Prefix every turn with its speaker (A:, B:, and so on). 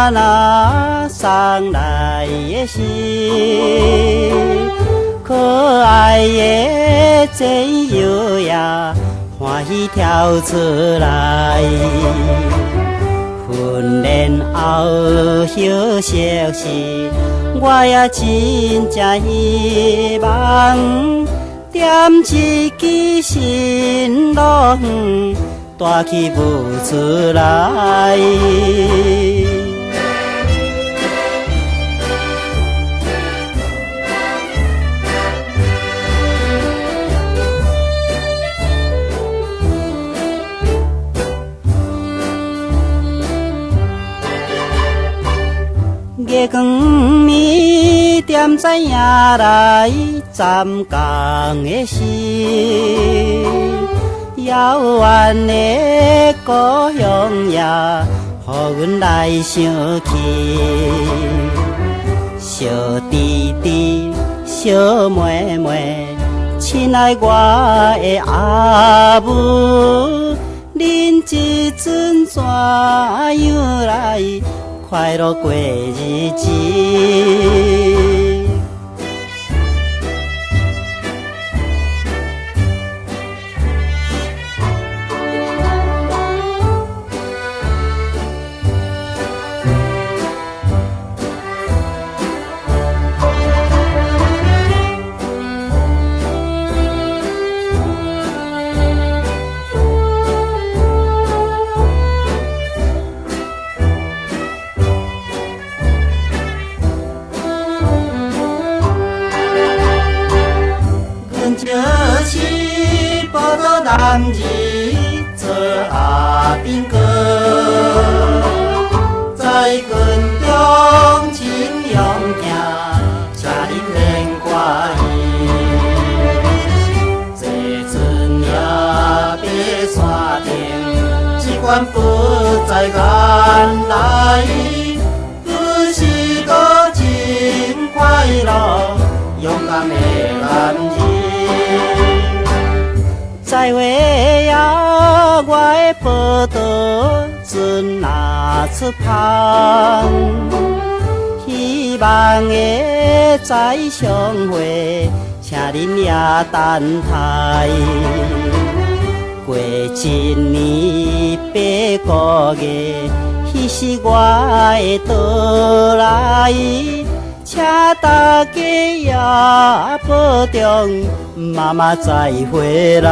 A: 那送来的是可爱的真油呀，欢喜跳出来。训练后休息时，我也真正希望点一支新路远，带去舞出来。月光暝点知影来站工的时，遥远的故乡也，予阮来想起。小弟弟，小妹妹，亲爱我的阿母，恁这阵怎样来？快乐过日子，就是报道男儿做阿兵哥，在军中真勇敢，请恁免怪伊。坐船也爬山顶，这关不在眼来，不是个真快乐，勇敢的男儿。再会呀，我的报道船若出航，希望的再相会，请恁也等待。过一年8个月，迄是我的到来。请大家也保重，妈妈再回来。